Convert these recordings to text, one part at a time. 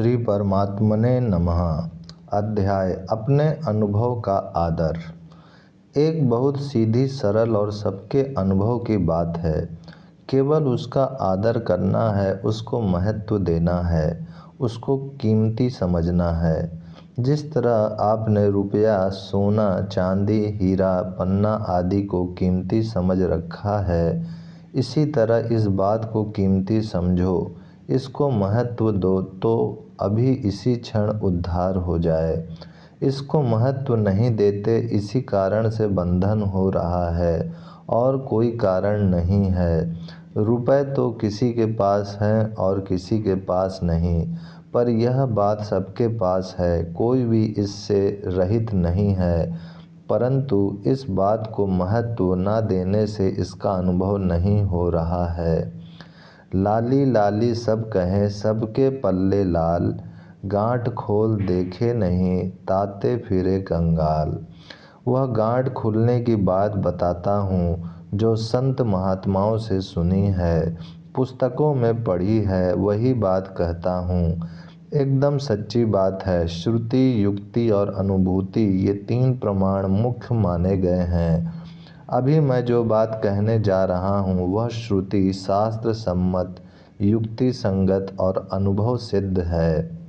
श्री परमात्मने नमः। अध्याय अपने अनुभव का आदर। एक बहुत सीधी, सरल और सबके अनुभव की बात है। केवल उसका आदर करना है, उसको महत्व देना है, उसको कीमती समझना है। जिस तरह आपने रुपया, सोना, चांदी, हीरा, पन्ना आदि को कीमती समझ रखा है, इसी तरह इस बात को कीमती समझो, इसको महत्व दो, तो अभी इसी क्षण उद्धार हो जाए। इसको महत्व नहीं देते, इसी कारण से बंधन हो रहा है और कोई कारण नहीं है। रुपए तो किसी के पास हैं और किसी के पास नहीं, पर यह बात सबके पास है, कोई भी इससे रहित नहीं है। परंतु इस बात को महत्व न देने से इसका अनुभव नहीं हो रहा है। लाली लाली सब कहें, सबके पल्ले लाल, गांठ खोल देखे नहीं, ताते फिरे कंगाल। वह गांठ खुलने की बात बताता हूँ जो संत महात्माओं से सुनी है, पुस्तकों में पढ़ी है, वही बात कहता हूँ। एकदम सच्ची बात है। श्रुति, युक्ति और अनुभूति, ये तीन प्रमाण मुख्य माने गए हैं। अभी मैं जो बात कहने जा रहा हूँ वह श्रुति, शास्त्र सम्मत, युक्ति संगत और अनुभव सिद्ध है।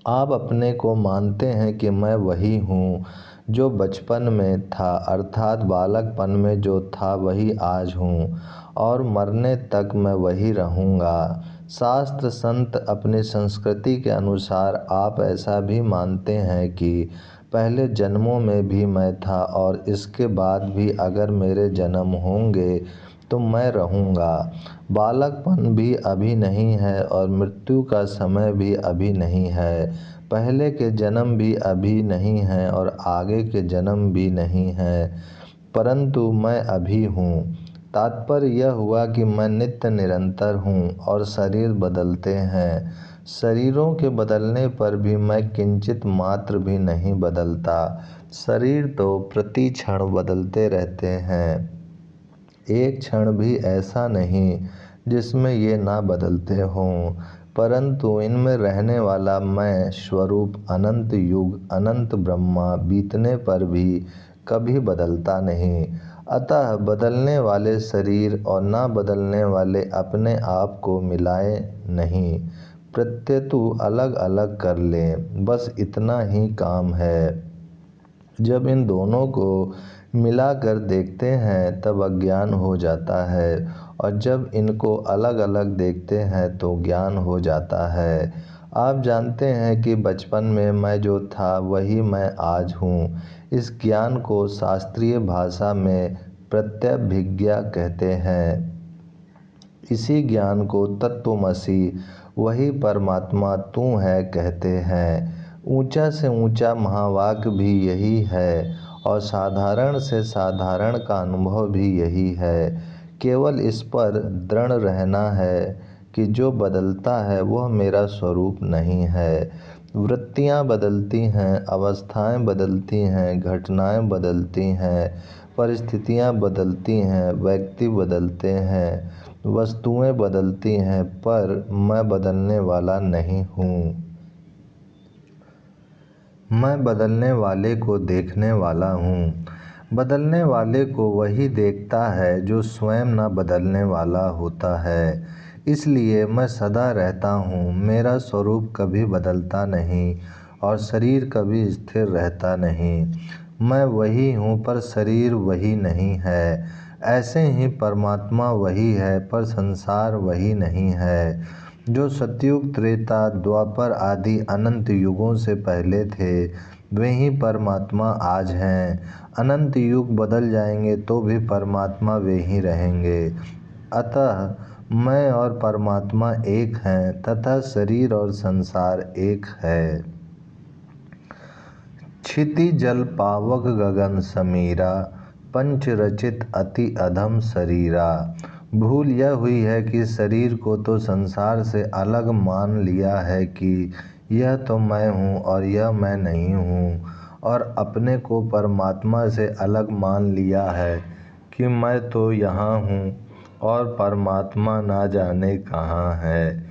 आप अपने को मानते हैं कि मैं वही हूँ जो बचपन में था, अर्थात बालकपन में जो था वही आज हूँ और मरने तक मैं वही रहूँगा। शास्त्र, संत, अपनी संस्कृति के अनुसार आप ऐसा भी मानते हैं कि पहले जन्मों में भी मैं था और इसके बाद भी अगर मेरे जन्म होंगे तो मैं रहूँगा। बालकपन भी अभी नहीं है और मृत्यु का समय भी अभी नहीं है। पहले के जन्म भी अभी नहीं है और आगे के जन्म भी नहीं है, परंतु मैं अभी हूँ। तात्पर्य यह हुआ कि मैं नित्य निरंतर हूँ और शरीर बदलते हैं। शरीरों के बदलने पर भी मैं किंचित मात्र भी नहीं बदलता। शरीर तो प्रति क्षण बदलते रहते हैं, एक क्षण भी ऐसा नहीं जिसमें ये ना बदलते हों, परंतु इनमें रहने वाला मैं स्वरूप अनंत युग, अनंत ब्रह्मा बीतने पर भी कभी बदलता नहीं। अतः बदलने वाले शरीर और ना बदलने वाले अपने आप को मिलाए नहीं, प्रत्यतु अलग अलग कर लें, बस इतना ही काम है। जब इन दोनों को मिला कर देखते हैं तब अज्ञान हो जाता है और जब इनको अलग अलग देखते हैं तो ज्ञान हो जाता है। आप जानते हैं कि बचपन में मैं जो था वही मैं आज हूँ। इस ज्ञान को शास्त्रीय भाषा में प्रत्यभिज्ञा कहते हैं। इसी ज्ञान को तत्त्वमसि, वही परमात्मा तू है कहते हैं। ऊंचा से ऊंचा महावाक्य भी यही है और साधारण से साधारण का अनुभव भी यही है। केवल इस पर दृढ़ रहना है कि जो बदलता है वह मेरा स्वरूप नहीं है। वृत्तियाँ बदलती हैं, अवस्थाएं बदलती हैं, घटनाएं बदलती हैं, परिस्थितियाँ बदलती हैं, व्यक्ति बदलते हैं, वस्तुएं बदलती हैं, पर मैं बदलने वाला नहीं हूँ। मैं बदलने वाले को देखने वाला हूँ। बदलने वाले को वही देखता है जो स्वयं न बदलने वाला होता है। इसलिए मैं सदा रहता हूँ। मेरा स्वरूप कभी बदलता नहीं और शरीर कभी स्थिर रहता नहीं। मैं वही हूँ पर शरीर वही नहीं है। ऐसे ही परमात्मा वही है पर संसार वही नहीं है। जो सतयुग, त्रेता, द्वापर आदि अनंत युगों से पहले थे वे ही परमात्मा आज हैं। अनंत युग बदल जाएंगे तो भी परमात्मा वे ही रहेंगे। अतः मैं और परमात्मा एक हैं तथा शरीर और संसार एक है। क्षिति जल पावक गगन समीरा, पंच रचित अति अधम शरीरा। भूल यह हुई है कि शरीर को तो संसार से अलग मान लिया है कि यह तो मैं हूँ और यह मैं नहीं हूँ, और अपने को परमात्मा से अलग मान लिया है कि मैं तो यहाँ हूँ और परमात्मा ना जाने कहाँ है।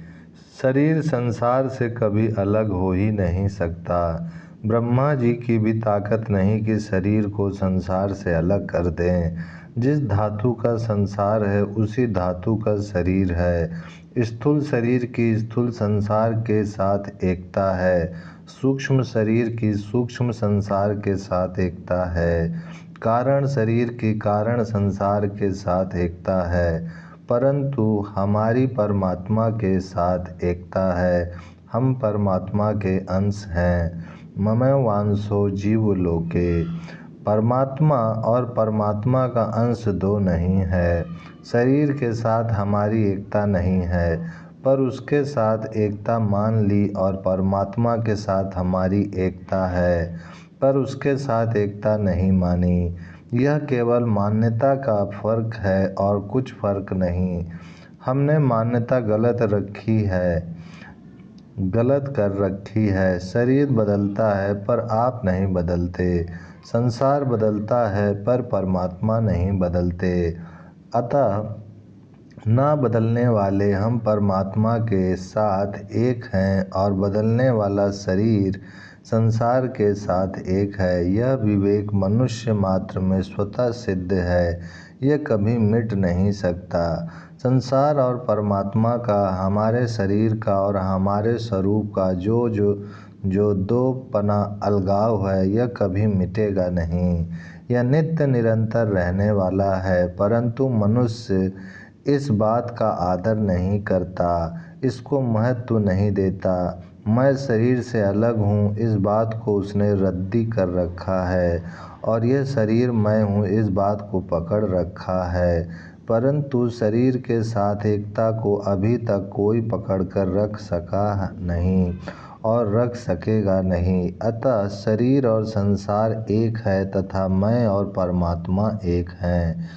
शरीर संसार से कभी अलग हो ही नहीं सकता। ब्रह्मा जी की भी ताकत नहीं कि शरीर को संसार से अलग कर दें। जिस धातु का संसार है उसी धातु का शरीर है। स्थूल शरीर की स्थूल संसार के साथ एकता है, सूक्ष्म शरीर की सूक्ष्म संसार के साथ एकता है, कारण शरीर की कारण संसार के साथ एकता है, परंतु हमारी परमात्मा के साथ एकता है। हम परमात्मा के अंश हैं। ममैवांशो जीवलोके। परमात्मा और परमात्मा का अंश दो नहीं है। शरीर के साथ हमारी एकता नहीं है, पर उसके साथ एकता मान ली, और परमात्मा के साथ हमारी एकता है, पर उसके साथ एकता नहीं मानी। यह केवल मान्यता का फर्क है और कुछ फर्क नहीं। हमने मान्यता गलत कर रखी है। शरीर बदलता है पर आप नहीं बदलते। संसार बदलता है पर परमात्मा नहीं बदलते। अतः ना बदलने वाले हम परमात्मा के साथ एक हैं, और बदलने वाला शरीर संसार के साथ एक है। यह विवेक मनुष्य मात्र में स्वतः सिद्ध है। यह कभी मिट नहीं सकता। संसार और परमात्मा का, हमारे शरीर का और हमारे स्वरूप का जो दो पना अलगाव है, यह कभी मिटेगा नहीं। यह नित्य निरंतर रहने वाला है, परंतु मनुष्य इस बात का आदर नहीं करता, इसको महत्व नहीं देता। मैं शरीर से अलग हूँ, इस बात को उसने रद्दी कर रखा है, और यह शरीर मैं हूँ, इस बात को पकड़ रखा है। परंतु शरीर के साथ एकता को अभी तक कोई पकड़ कर रख सका नहीं और रख सकेगा नहीं। अतः शरीर और संसार एक है तथा मैं और परमात्मा एक हैं।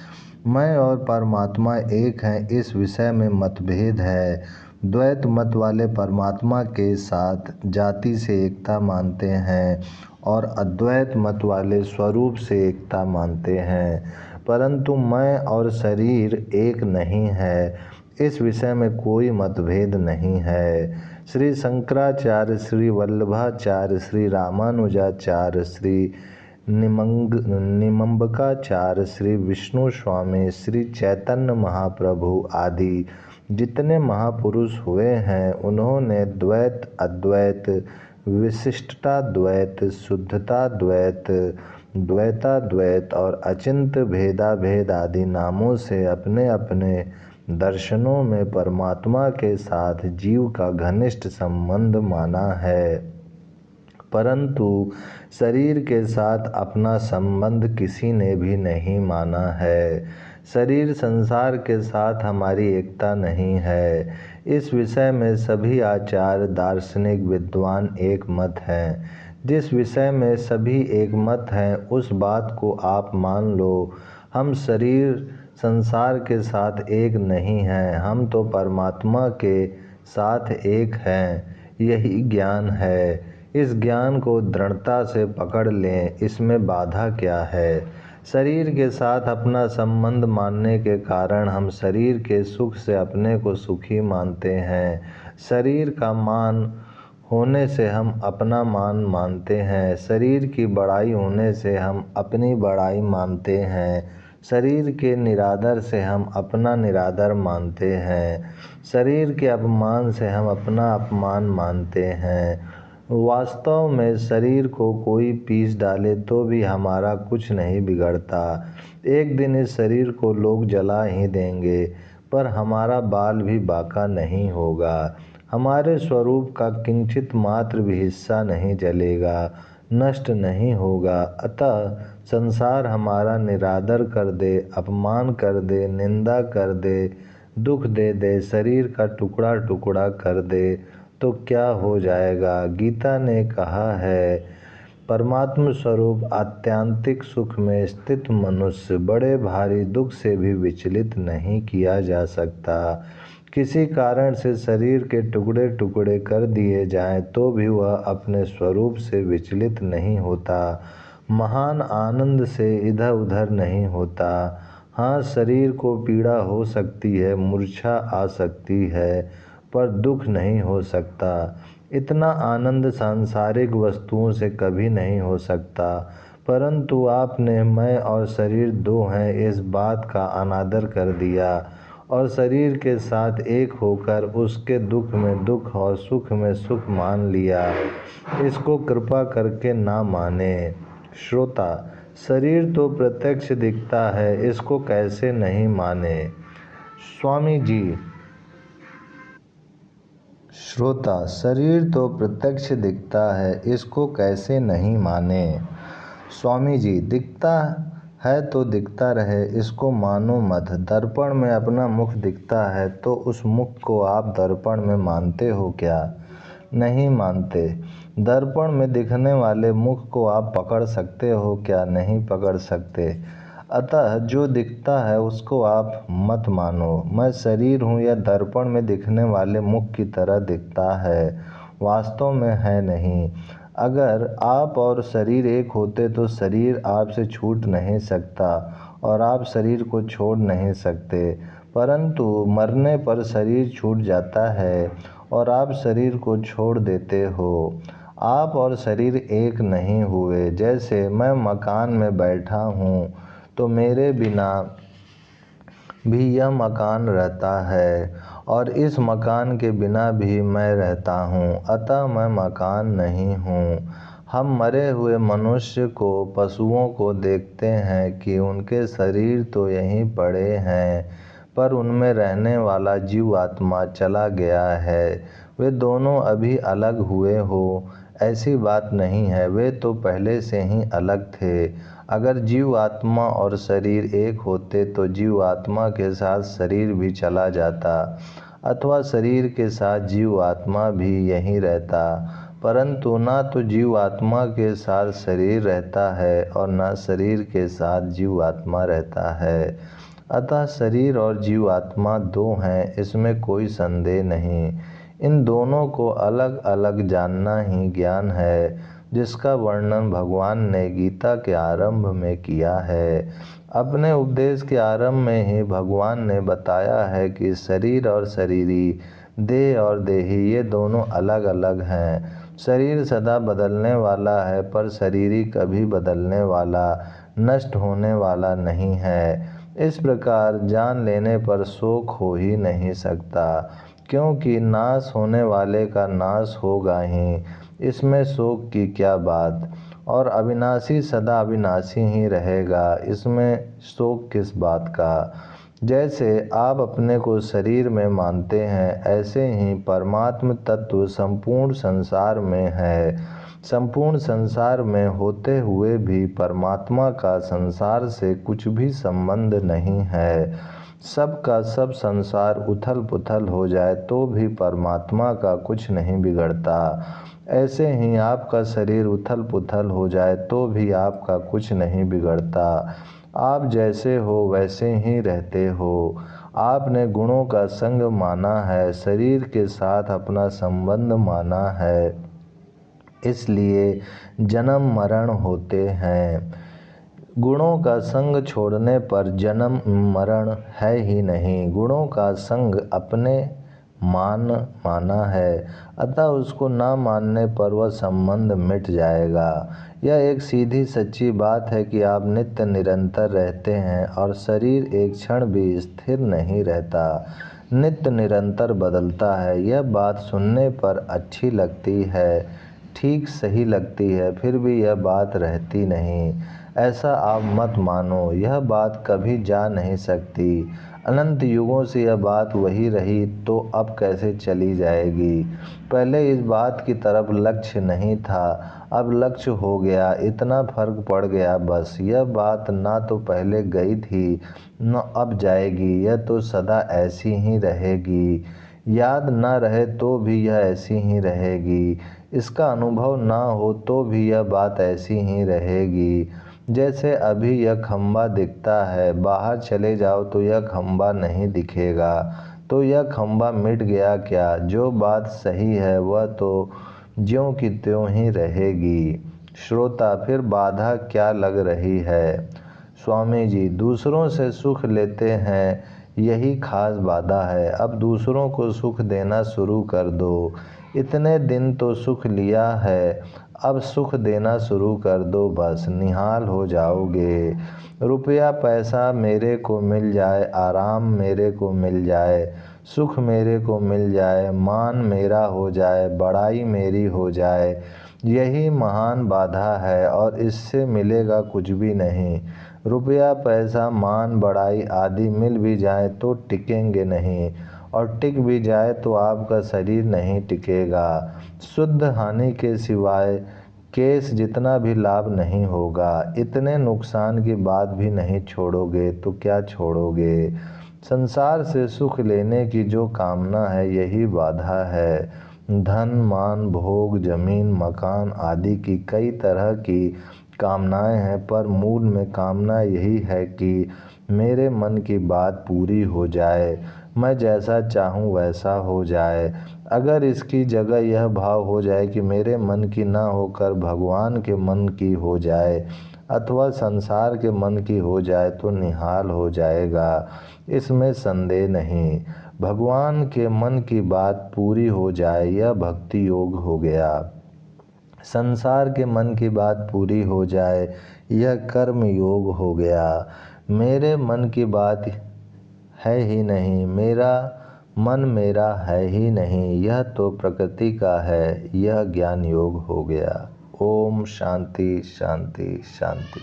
मैं और परमात्मा एक हैं, इस विषय में मतभेद है। द्वैत मत वाले परमात्मा के साथ जाति से एकता मानते हैं, और अद्वैत मत वाले स्वरूप से एकता मानते हैं, परंतु मैं और शरीर एक नहीं है। इस विषय में कोई मतभेद नहीं है। श्री शंकराचार्य, श्री वल्लभाचार्य, श्री रामानुजाचार्य, श्री निम्बकाचार्य, श्री विष्णु स्वामी, श्री चैतन्य महाप्रभु आदि जितने महापुरुष हुए हैं, उन्होंने द्वैत, अद्वैत, विशिष्टाद्वैत, शुद्धताद्वैत, द्वैताद्वैत और अचिंत भेदाभेद आदि नामों से अपने अपने दर्शनों में परमात्मा के साथ जीव का घनिष्ठ संबंध माना है, परंतु शरीर के साथ अपना संबंध किसी ने भी नहीं माना है। शरीर संसार के साथ हमारी एकता नहीं है। इस विषय में सभी आचार्य, दार्शनिक, विद्वान एक मत हैं। जिस विषय में सभी एक मत हैं, उस बात को आप मान लो। हम शरीर संसार के साथ एक नहीं हैं, हम तो परमात्मा के साथ एक हैं। यही ज्ञान है। इस ज्ञान को दृढ़ता से पकड़ लें, इसमें बाधा क्या है। शरीर के साथ अपना संबंध मानने के कारण हम शरीर के सुख से अपने को सुखी मानते हैं। शरीर का मान होने से हम अपना मान मानते हैं। शरीर की बड़ाई होने से हम अपनी बड़ाई मानते हैं। शरीर के निरादर से हम अपना निरादर मानते हैं। शरीर के अपमान से हम अपना अपमान मानते हैं। वास्तव में शरीर को कोई पीस डाले तो भी हमारा कुछ नहीं बिगड़ता। एक दिन इस शरीर को लोग जला ही देंगे, पर हमारा बाल भी बाका नहीं होगा। हमारे स्वरूप का किंचित मात्र भी हिस्सा नहीं जलेगा, नष्ट नहीं होगा। अतः संसार हमारा निरादर कर दे, अपमान कर दे, निंदा कर दे, दुख दे दे, शरीर का टुकड़ा टुकड़ा कर दे, तो क्या हो जाएगा। गीता ने कहा है, परमात्म स्वरूप आत्यांतिक सुख में स्थित मनुष्य बड़े भारी दुख से भी विचलित नहीं किया जा सकता। किसी कारण से शरीर के टुकड़े टुकड़े कर दिए जाएं तो भी वह अपने स्वरूप से विचलित नहीं होता, महान आनंद से इधर उधर नहीं होता। हाँ, शरीर को पीड़ा हो सकती है, मूर्छा आ सकती है, पर दुख नहीं हो सकता। इतना आनंद सांसारिक वस्तुओं से कभी नहीं हो सकता। परंतु आपने मैं और शरीर दो हैं इस बात का अनादर कर दिया और शरीर के साथ एक होकर उसके दुख में दुख और सुख में सुख मान लिया। इसको कृपा करके ना माने। श्रोता, शरीर तो प्रत्यक्ष दिखता है, इसको कैसे नहीं माने। स्वामी जी। श्रोता, शरीर तो प्रत्यक्ष दिखता है, इसको कैसे नहीं माने। स्वामी जी, दिखता है तो दिखता रहे, इसको मानो मत। दर्पण में अपना मुख दिखता है तो उस मुख को आप दर्पण में मानते हो क्या? नहीं मानते। दर्पण में दिखने वाले मुख को आप पकड़ सकते हो क्या? नहीं पकड़ सकते। अतः जो दिखता है उसको आप मत मानो। मैं शरीर हूँ यह दर्पण में दिखने वाले मुख की तरह दिखता है, वास्तव में है नहीं। अगर आप और शरीर एक होते तो शरीर आपसे छूट नहीं सकता और आप शरीर को छोड़ नहीं सकते। परंतु मरने पर शरीर छूट जाता है और आप शरीर को छोड़ देते हो। आप और शरीर एक नहीं हुए। जैसे मैं मकान में बैठा हूँ तो मेरे बिना भी यह मकान रहता है और इस मकान के बिना भी मैं रहता हूँ, अतः मैं मकान नहीं हूँ। हम मरे हुए मनुष्य को, पशुओं को देखते हैं कि उनके शरीर तो यहीं पड़े हैं, पर उनमें रहने वाला जीव आत्मा चला गया है। वे दोनों अभी अलग हुए हो, ऐसी बात नहीं है। वे तो पहले से ही अलग थे। अगर जीव आत्मा और शरीर एक होते तो जीव आत्मा के साथ शरीर भी चला जाता अथवा शरीर के साथ जीव आत्मा भी यहीं रहता। परंतु ना तो जीव आत्मा के साथ शरीर रहता है और ना शरीर के साथ जीव आत्मा रहता है। अतः शरीर और जीव आत्मा दो हैं, इसमें कोई संदेह नहीं। इन दोनों को अलग अलग जानना ही ज्ञान है, जिसका वर्णन भगवान ने गीता के आरंभ में किया है। अपने उपदेश के आरंभ में ही भगवान ने बताया है कि शरीर और शरीरी, देह और देही ये दोनों अलग अलग हैं। शरीर सदा बदलने वाला है पर शरीरी कभी बदलने वाला, नष्ट होने वाला नहीं है। इस प्रकार जान लेने पर शोक हो ही नहीं सकता, क्योंकि नाश होने वाले का नाश होगा ही, इसमें शोक की क्या बात। और अविनाशी सदा अविनाशी ही रहेगा, इसमें शोक किस बात का। जैसे आप अपने को शरीर में मानते हैं, ऐसे ही परमात्म तत्व संपूर्ण संसार में है। संपूर्ण संसार में होते हुए भी परमात्मा का संसार से कुछ भी संबंध नहीं है। सब का सब संसार उथल पुथल हो जाए तो भी परमात्मा का कुछ नहीं बिगड़ता। ऐसे ही आपका शरीर उथल पुथल हो जाए तो भी आपका कुछ नहीं बिगड़ता। आप जैसे हो वैसे ही रहते हो। आपने गुणों का संग माना है, शरीर के साथ अपना संबंध माना है, इसलिए जन्म मरण होते हैं। गुणों का संग छोड़ने पर जन्म मरण है ही नहीं। गुणों का संग अपने माना है, अतः उसको ना मानने पर वह संबंध मिट जाएगा। यह एक सीधी सच्ची बात है कि आप नित्य निरंतर रहते हैं और शरीर एक क्षण भी स्थिर नहीं रहता, नित्य निरंतर बदलता है। यह बात सुनने पर अच्छी लगती है, ठीक सही लगती है, फिर भी यह बात रहती नहीं। ऐसा आप मत मानो, यह बात कभी जा नहीं सकती। अनंत युगों से यह बात वही रही तो अब कैसे चली जाएगी। पहले इस बात की तरफ लक्ष्य नहीं था, अब लक्ष्य हो गया, इतना फर्क पड़ गया बस। यह बात ना तो पहले गई थी न अब जाएगी, यह तो सदा ऐसी ही रहेगी। याद ना रहे तो भी यह ऐसी ही रहेगी, इसका अनुभव ना हो तो भी यह बात ऐसी ही रहेगी। जैसे अभी यह खंबा दिखता है, बाहर चले जाओ तो यह खंबा नहीं दिखेगा, तो यह खंबा मिट गया क्या। जो बात सही है वह तो ज्यों की त्यों ही रहेगी। श्रोता, फिर बाधा क्या लग रही है। स्वामी जी, दूसरों से सुख लेते हैं यही खास बाधा है। अब दूसरों को सुख देना शुरू कर दो। इतने दिन तो सुख लिया है, अब सुख देना शुरू कर दो, बस निहाल हो जाओगे। रुपया पैसा मेरे को मिल जाए, आराम मेरे को मिल जाए, सुख मेरे को मिल जाए, मान मेरा हो जाए, बड़ाई मेरी हो जाए, यही महान बाधा है और इससे मिलेगा कुछ भी नहीं। रुपया पैसा मान बड़ाई आदि मिल भी जाए तो टिकेंगे नहीं, और टिक भी जाए तो आपका शरीर नहीं टिकेगा। शुद्ध हानि के सिवाय केस जितना भी लाभ नहीं होगा। इतने नुकसान की बात भी नहीं छोड़ोगे तो क्या छोड़ोगे। संसार से सुख लेने की जो कामना है यही बाधा है। धन मान भोग जमीन मकान आदि की कई तरह की कामनाएं हैं, पर मूल में कामना यही है कि मेरे मन की बात पूरी हो जाए, मैं जैसा चाहूँ वैसा हो जाए। अगर इसकी जगह यह भाव हो जाए कि मेरे मन की ना होकर भगवान के मन की हो जाए अथवा संसार के मन की हो जाए तो निहाल हो जाएगा, इसमें संदेह नहीं। भगवान के मन की बात पूरी हो जाए यह भक्ति योग हो गया। संसार के मन की बात पूरी हो जाए यह कर्म योग हो गया। मेरे मन की बात है ही नहीं, मेरा मन मेरा है ही नहीं, यह तो प्रकृति का है, यह ज्ञान योग हो गया। ओम शांति शांति शांति।